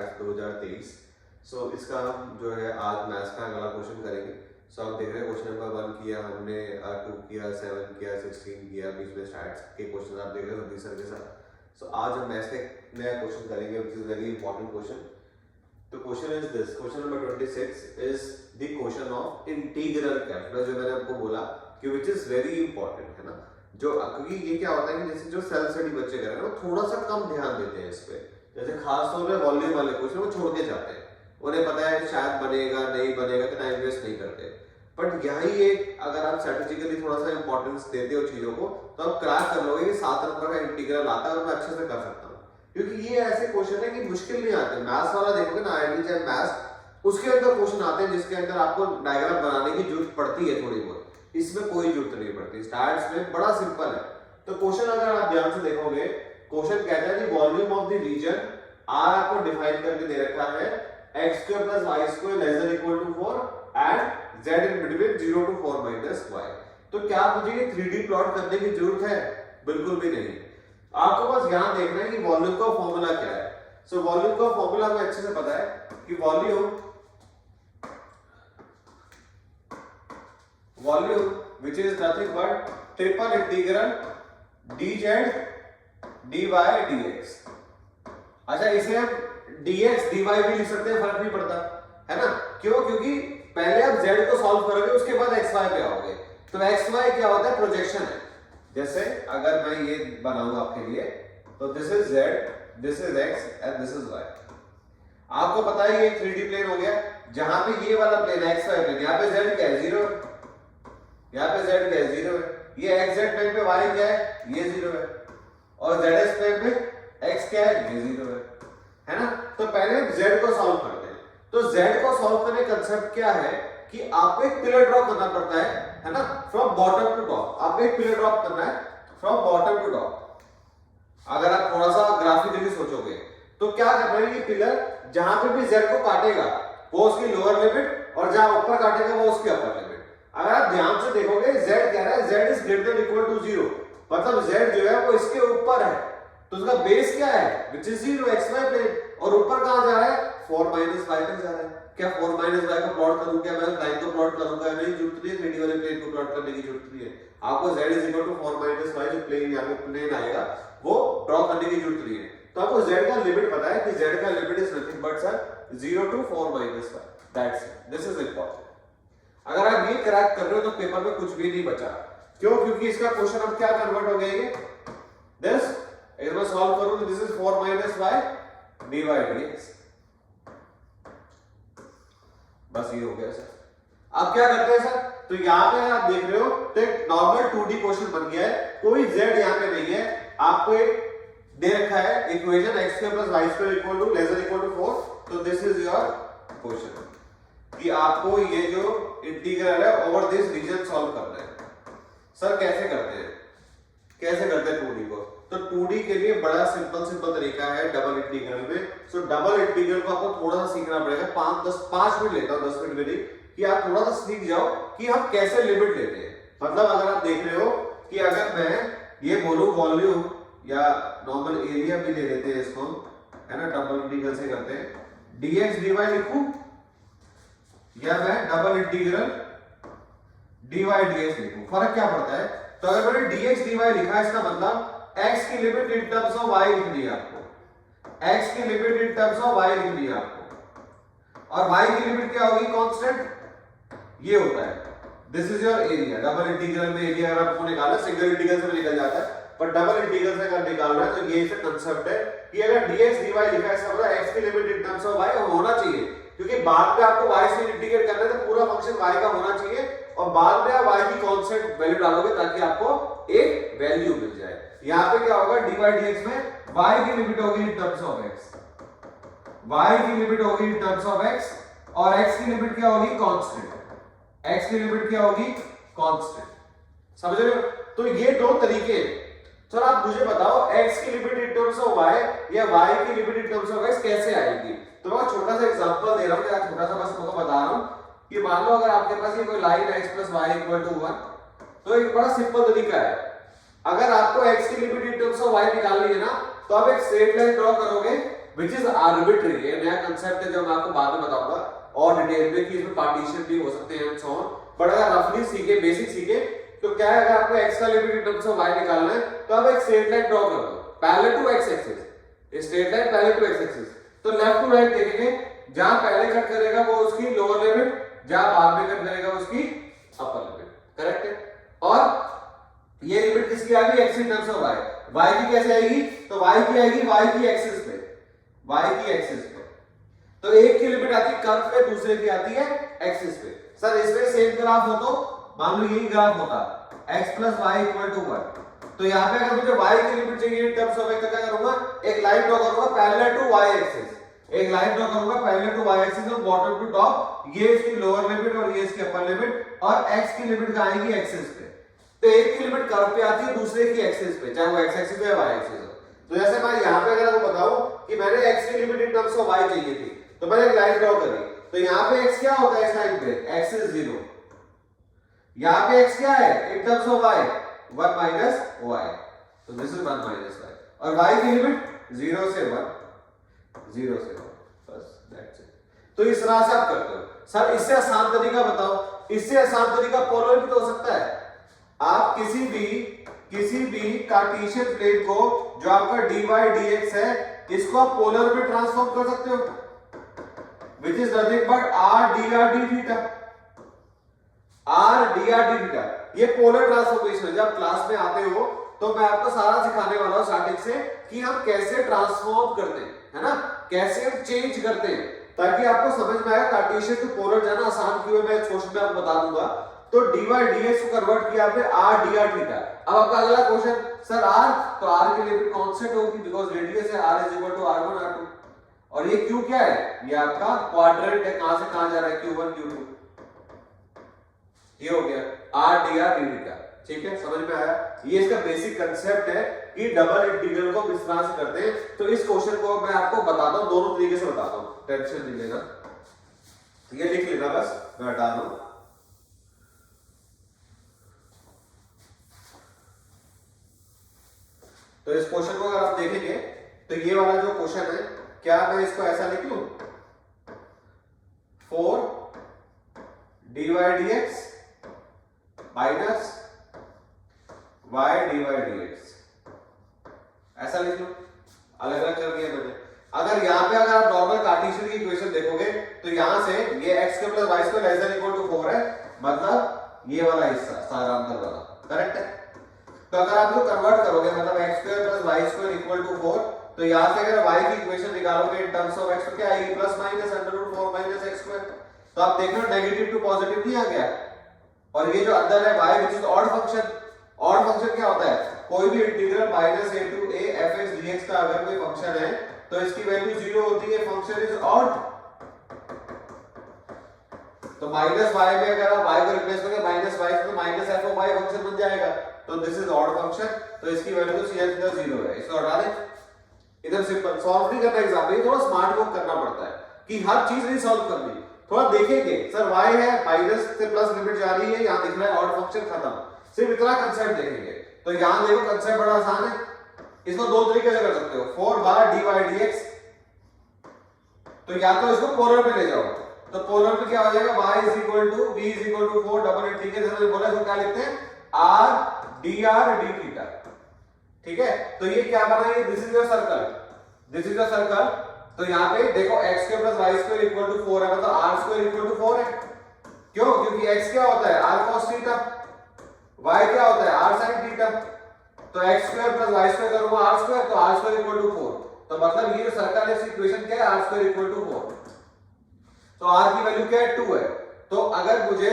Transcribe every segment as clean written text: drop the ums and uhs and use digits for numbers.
Stats 2023। सो इसका जो है आज मैथ्स का अगला क्वेश्चन करेंगे। सो आप देख रहे हैं क्वेश्चन नंबर 1 किया हमने, 2 किया, 7 किया, 16 किया, बीच में स्टैट्स के क्वेश्चन आप देख रहे हो सर के साथ। सो आज हम मैथ्स के नया क्वेश्चन करेंगे which is very important question. तो question is this, question number 26 is the question of integral calculus, जो मैंने आपको बोला कि विच इज वेरी इंपॉर्टेंट है ना। जो क्योंकि ये क्या होता है कि जैसे जो सेल्फ स्टडी बच्चे कर रहे हैं वो थोड़ा सा कम ध्यान देते हैं इस पे, जैसे खास तौर पे वॉल्यूम वाले क्वेश्चन वो छोड़ के जाते हैं, उन्हें पता है कि शायद बनेगा नहीं बनेगा तो टाइम वेस्ट नहीं करते। बट यही एक अगर आप स्ट्रेटेजिकली थोड़ा सा इंपॉर्टेंस देते हो चीजों को तो आप क्रैक कर लोगे कि 7 नंबर का इंटीग्रल आता है और मैं अच्छे से कर सकता हूँ, क्योंकि ये ऐसे क्वेश्चन है कि मुश्किल नहीं आते। मैथ्स वाला देखोगे ना, आईआईटी चाहे मैथ्स, उसके अंदर क्वेश्चन आते हैं जिसके अंदर आपको डायग्राम बनाने की जरूरत पड़ती है थोड़ी बहुत, इसमें कोई जरूरत नहीं पड़ती। स्टार्ट्स में बड़ा सिंपल है। तो क्वेश्चन अगर आप ध्यान से देखोगे, क्वेश्चन कहता है कि volume of the region r आपको डिफाइन करके दे रखा है x² + y² <= 4 and z in between 0 to 4 - y। तो क्या मुझे ये 3D प्लॉट करने की जरूरत है? बिल्कुल भी नहीं। आपको बस यहां देखना है कि वॉल्यूम का फॉर्मूला क्या है। सो वॉल्यूम का फॉर्मूला हमें अच्छे से पता है कि volume which is nothing but triple integral dz dy dx। अच्छा, इसे हम dx dy भी लिख सकते हैं, फर्क नहीं पड़ता है ना। क्यों? क्योंकि पहले आप z को सॉल्व करोगे उसके बाद xy पे आओगे। तो xy क्या होता है? प्रोजेक्शन है। जैसे अगर मैं ये बनाऊंगा आपके लिए, तो this is z, this is x and this is y। आपको पता है ये 3D प्लेन हो गया, जहां पे ये वाला प्लेन xy प्लेन, यहाँ पे z क्या है? 0, यहाँ पे z क्या है? 0 है। ये xz प्लेन पे y क्या है? ये 0 है। और zs प्लेन पे x क्या है? ये 0 है ना। तो पहले z को सॉल्व करते हैं। तो z को सॉल्व करने का कंसेप्ट क्या है कि आपको एक पिलर ड्रॉ करना पड़ता है ना, फ्रॉम बॉटम टू टॉप। आपको एक पिलर ड्रॉ करना है फ्रॉम बॉटम टू टॉप। अगर आप थोड़ा सा ग्राफिकली सोचोगे तो क्या करना है, ये पिलर जहां पे भी z को काटेगा वो उसकी लोअर लिमिट और जहां ऊपर काटेगा वो उसकी अपर लिमिट। अगर आप ध्यान से देखोगे z कह रहा है z is greater than equal to 0, मतलब z जो है वो इसके ऊपर है, तो उसका बेस क्या है? Which is 0, xy plane. और ऊपर कहां जा रहा है? 4 - y तक जा रहा है। क्या 4 - y को प्लॉट करूं? क्या मैं लाइन को प्लॉट करूंगा? नहीं, जरूरत नहीं है 3D वाले प्लेन को प्लॉट करने की जरूरत नहीं है। आपको z is equal to 4 - y जो प्लेन यहां पे प्लेन आएगा वो ड्रॉ करने की जरूरत नहीं है। तो आपको z का लिमिट पता है कि z का limit is nothing but sir 0 to 4 - y। That's it, this is important. अगर आप ये क्रैक कर रहे हो तो पेपर में कुछ भी नहीं बचा। क्यों? क्योंकि इसका क्वेश्चन अब क्या कन्वर्ट हो गया? दिस इसमें सॉल्व करूं तो this is 4 - y dy dx। बस ये हो गया सर। अब क्या करते हैं सर? तो यहाँ पे आप देख रहे हो तो एक नॉर्मल 2D क्वेश्चन बन गया है, कोई z यहाँ पे नहीं है। आपको एक दे रखा है इक्वेशन x² + y² <= 4। तो दिस इज योर क्वेश्चन कि आपको ये जो इंटीग्रल है ओवर दिस रीजन सॉल्व करना है। सर कैसे करते हैं? कैसे करते हैं 2D को? तो 2D के लिए बड़ा सिंपल तरीका है डबल इंटीग्रल में। सो डबल इंटीग्रल को आपको थोड़ा सा सीखना पड़ेगा। 5 मिनट लेता हूं, 10 मिनट में नहीं, कि आप थोड़ा सा सीख जाओ कि हम कैसे लिमिट लेते हैं। मतलब अगर आप देख रहे हो कि अगर मैं ये बोलूं वॉल्यूम या नॉर्मल एरिया भी ले लेते हैं इसको, है ना, डबल इंटीग्रल से करते हैं, dx dy लिखूं या मैं डबल इंटीग्रल dy dx लिखूं, फर्क क्या पड़ता है? तो अगर मैंने dx dy लिखा है इसका मतलब x की limit in terms of y लिखनी है आपको, x की limit in terms of y लिखनी है आपको, और y की लिमिट क्या होगी? कांस्टेंट। ये होता है, this is your area. Double integral में एरिया अगर आपको निकालना, सिंगल इंटीग्रल से भी निकल जाता है, पर डबल इंटीग्रल से अगर निकालना है तो ये इसका कांसेप्ट है कि अगर dx dy लिखा है इसका मतलब x की limit in terms of y होना चाहिए, क्योंकि बाद में आपको y से इंटीग्रेट करना है तो पूरा फंक्शन y का होना चाहिए, और बाद में आप y की कांस्टेंट वैल्यू डालोगे ताकि आपको एक वैल्यू मिल जाए। यहां पे क्या होगा? dy dx में y की लिमिट होगी in terms of x, y की लिमिट होगी इन टर्म्स ऑफ x, और x की लिमिट क्या होगी? कांस्टेंट। x की लिमिट क्या होगी? कांस्टेंट। समझ रहे हो? तो ये दो तरीके हैं। सर आप मुझे बताओ x की limit in terms of y या y की limit in terms of x कैसे आएगी? तो मैं छोटा सा एग्जांपल दे रहा हूं, या छोटा सा बस मैं बता रहा हूं कि मान लो अगर आपके पास ये कोई लाइन है x + y = 1, तो एक बड़ा सिंपल तरीका है। अगर आपको x की limit in terms of y निकालनी है ना, तो आप एक स्ट्रेट लाइन ड्रॉ करोगे विच इज आर्बिट्री। ये नया कंसेप्ट है जो मैं आपको बाद में बताऊंगा और डिटेल में कि इसमें पार्टीशन भी हो सकते हैं एंड सो ऑन। बट अगर रफली सीखे, बेसिक सीखे तो क्या है, अगर आपको x का limit in terms of y निकालना है तो आप एक स्ट्रेट लाइन ड्रॉ कर दो parallel to x axis, straight line parallel to x axis. तो लेफ्ट टू राइट देखेंगे, जहां पहले कट करेगा वो उसकी लोअर लिमिट, जहां बाद में कट करेगा उसकी अपर लिमिट, करेक्ट है। और ये लिमिट किसकी आ गई, x in terms of y। y की कैसे आएगी, तो y की आएगी y की एक्सिस पे, y की एक्सिस पे। तो एक की लिमिट आती है कर्व पे, दूसरे की आती है एक्सिस पे। सर इसमें सेम ग्राफ हो तो मान लो यही ग्राफ होता x plus y equal to 1, तो यहाँ पे अगर मुझे y की लिमिट चाहिए इन टर्म्स ऑफ x तो क्या करूंगा, एक लाइन ड्रॉ करूंगा पैरेलल टू y एक्सिस, एक लाइन ड्रॉ करूंगा पैरेलल टू y एक्सिस और बॉटम टू टॉप, ये इसकी लोअर लिमिट और ये इसकी अपर लिमिट, और x की लिमिट कहां आएगी, एक्सिस पे। तो एक की लिमिट कर्व पे आती है, दूसरे की एक्सिस पे, चाहे वो x एक्सिस हो या y एक्सिस हो। तो जैसे मैं यहाँ पे अगर आपको बताऊं कि मैंने x की limit in terms of y चाहिए थी, तो मैंने एक लाइन ड्रॉ करी, तो यहाँ पे x क्या होता है इस लाइन पे, x इज 0, यहाँ पे x क्या है in terms of y 1 minus y, तो दिस इज 1 माइनस y, और y की लिमिट 0 से 1, 0 से 1, बस दैट्स इट। तो इस तरह से आप करते हो। सर इससे आसान तरीका बताओ, इससे आसान तरीका पोलर भी तो हो सकता है। आप किसी भी कार्टेशियन प्लेन को जो आपका dy dx है, इसको आप पोलर में ट्रांसफॉर्म कर सकते हो, which is nothing but r dr d theta, r dr d theta। ये पोलर ट्रांसफॉर्मेशन है। जब क्लास में आते हो तो मैं आपको सारा सिखाने वाला हूं स्टार्टिंग से कि हम कैसे ट्रांसफॉर्म करते हैं, है ना, कैसे हम चेंज करते हैं, ताकि आपको समझ में आए कार्टेशियन टू पोलर जाना आसान क्यों है, मैं इस क्वेश्चन में आपको बता दूंगा। तो dy dx को कन्वर्ट किया आपने r dr थीटा। अब आपका अगला क्वेश्चन, सर r, तो r की लिमिट कांस्टेंट होगी बिकॉज़ रेडियस है, r is equal to r1 r2, और ये q क्या है, ये आपका क्वाड्रेंट है, कहां से कहां जा रहा है, q1 q2, ये हो गया r dr d थीटा। ठीक है, समझ में आया। ये इसका बेसिक कांसेप्ट है कि डबल इंटीग्रल को किस तरह से करते हैं। तो इस क्वेश्चन को मैं आपको बताता हूं, दोनों तरीके से बताता हूं, टेंशन नहीं लेना, ये लिख लेना बस, मैं हटा दूं। तो इस क्वेश्चन को अगर आप देखेंगे तो ये वाला जो क्वेश्चन है, क्या मैं इसको ऐसा लिख लूं, 4 dy dx minus y dy dx, ऐसा लिख लो, अलग अलग कर दिया मैंने। अगर यहाँ पे अगर आप नॉर्मल कार्टेशियन की इक्वेशन देखोगे तो यहां से ये x square plus y square less than equal to 4 है, मतलब ये वाला हिस्सा सारा अंदर वाला, करेक्ट है। तो अगर आप इसको कन्वर्ट करोगे, मतलब x square plus y square equal to 4, तो यहां से अगर y की इक्वेशन निकालोगे इन टर्म्स ऑफ x तो क्या आएगी, plus minus under root 4 minus x square. तो आप देख लो नेगेटिव टू पॉजिटिव नहीं आ गया, और ये जो अंदर है y which is odd function, odd function क्या होता है, कोई भी integral minus a to a fx dx का अगर कोई फंक्शन है तो इसकी वैल्यू 0 होती है, फंक्शन इज ऑड। तो माइनस y में अगर आप y को रिप्लेस करोगे माइनस y तो minus f of y function बन जाएगा, तो दिस इज ऑड फंक्शन, तो इसकी वैल्यू तो सीधा 0 है, इसको हटा दें। इधर सिंपल सॉल्व नहीं करना एग्जाम में, थोड़ा स्मार्ट वर्क करना पड़ता है कि हर चीज नहीं सॉल्व करनी, थोड़ा देखेंगे। सर y है, माइनस से प्लस लिमिट जा रही है, यहां दिख रहा है ऑड फंक्शन खत्म, सिर्फ इतना कांसेप्ट देखेंगे। तो यहां देखो कांसेप्ट बड़ा आसान है, इसको दो तरीके से कर सकते हो, 4 बार dy dx, तो या तो इसको पोलर पे ले जाओ, तो पोलर पे क्या हो जाएगा, y is equal to v is equal to 4 double integral, ठीक है, जैसे बोला इसको क्या लिखते हैं, r dr d थीटा, ठीक है। तो ये क्या बना, ये this is your circle, this is your circle. तो यहाँ पे देखो x square plus y square equal to 4 है, मतलब r स्क्वायर इक्वल टू 4 है, क्यों, क्योंकि x क्या होता है, r cos थीटा, y क्या होता है, r sin थीटा, तो x square plus y square करूंगा r स्क्वायर, तो r स्क्वायर इक्वल टू 4, तो मतलब ये जो सर्कल है, इस इक्वेशन क्या है, r स्क्वायर इक्वल टू 4, तो r की वैल्यू क्या है, 2 है। तो अगर मुझे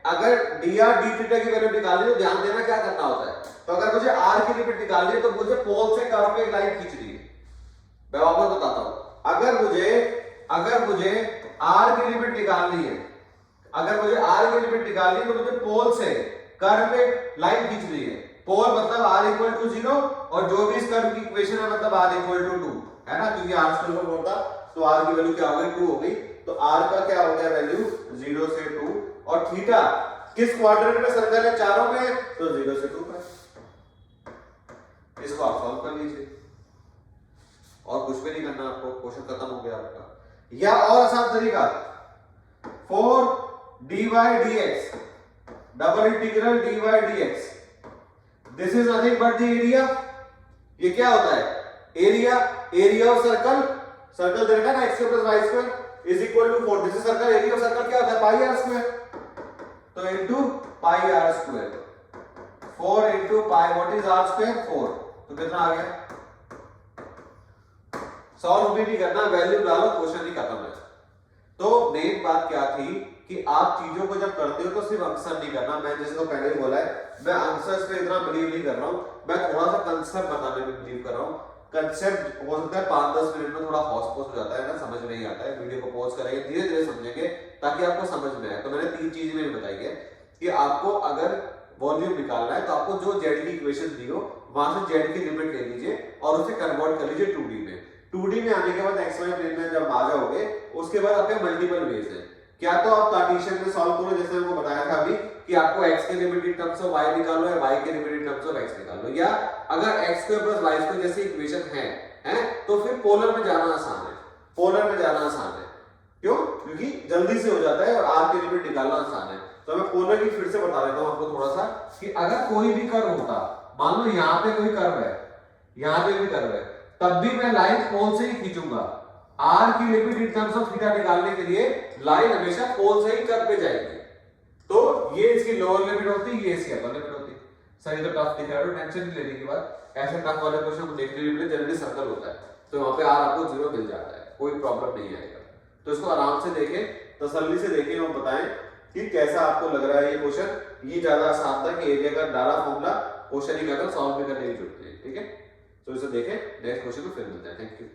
dr d थीटा की वैल्यू निकालनी है तो ध्यान देना क्या करना होता है, तो अगर मुझे r की लिमिट निकालनी है तो मुझे पोल से कर्व पे एक लाइन खींचनी है, मैं वापस बताता हूं। अगर मुझे r की लिमिट निकालनी है, अगर मुझे r की लिमिट निकालनी है तो मुझे पोल से कर्व पे लाइन खींचनी है, पोल मतलब r इक्वल टू 0, और जो भी इस कर्व की इक्वेशन है मतलब r इक्वल टू 2 है ना, क्योंकि r स्क्वायर को होता तो r की वैल्यू क्या हो गई, 2 हो गई, तो r का क्या हो गया वैल्यू 0 से 2, और थीटा किस क्वाड्रेंट में सर्कल है, चारों में, तो 0 से 2 पर। इसको आप सॉल्व कर लीजिए। और कुछ भी नहीं करना आपको, क्वेश्चन खत्म हो गया आपका। या और आसान तरीका 4 dy dx double integral dy dx, this is nothing but the area. ये क्या होता है? Area, area of circle, circle दे रखा है ना x square plus y square is equal to 4, this is circle, area of circle क्या होता है? पाई आर स्क्वायर, तो into pi r square, 4 into pi, what is r square? 4, तो कितना आ गया? सॉल्व भी नहीं करना, वैल्यू डालो, क्वेश्चन ही खत्म है। तो मेन बात क्या थी कि आप चीजों को जब करते हो तो सिर्फ आंसर नहीं करना। मैं जैसे तो पहले ही बोला है, मैं आंसर्स पे इतना बिलीव नहीं कर रहा हूं, मैं थोड़ा सा कंसेप्ट बताने में बिलीव कर रहा हूं। कंसेप्ट हो सकता है 5-10 मिनट में थोड़ा हॉस्पोस हो जाता है ना, समझ नहीं आता है, वीडियो को पॉज करेंगे, धीरे धीरे समझेंगे ताकि आपको समझ में आए। तो मैंने 3 चीजें मैंने बताई है कि आपको अगर वॉल्यूम निकालना है तो आपको जो जेड की इक्वेशन दी हो वहां से जेड की लिमिट ले लीजिए और उसे कन्वर्ट कर लीजिए 2D में। 2D में आने के बाद xy प्लेन में जब आ जाओगे उसके बाद आपके मल्टीपल वेज है। क्या तो आप कार्टेशियन में सॉल्व करो, जैसे मैंने बताया था अभी कि आपको x के limit in terms of y निकालो या y के limit in terms of x निकालो, या अगर x square plus y square जैसी इक्वेशन है तो फिर पोलर में जाना आसान है, पोलर में जाना आसान है। क्यों? क्योंकि जल्दी से हो जाता है और r के लिमिट निकालना आसान है। तो मैं पोलर की फिर से बता देता हूं आपको थोड़ा सा कि अगर कोई भी कर्व होता, मान लो यहां पे कोई कर्व है, यहां पे भी कर्व है, तब भी मैं लाइन पोल से ही खींचूंगा। r की limit in terms of theta निकालने के लिए लाइन हमेशा पोल से ही कर्व पे जाएगी। तो ये इसकी लोअर लिमिट होती, ये इसकी अपर लिमिट होती। सर ये तो टफ दिख रहा है, टेंशन नहीं लेने की बात, ऐसे टफ वाले क्वेश्चन को देखने के लिए जनरली सर्कल होता है तो वहां पे r आपको 0 मिल जाता है, कोई प्रॉब्लम नहीं आएगा। तो इसको आराम से देखें, तसल्ली से देखें और बताएं कि कैसा आपको लग रहा है ये क्वेश्चन। ये ज्यादा आसान था कि एरिया का डाला फॉर्मूला क्वेश्चन ही करके सॉल्व भी करने की जरूरत है, ठीक है। तो इसे देखें, नेक्स्ट क्वेश्चन में फिर मिलते हैं। Thank you.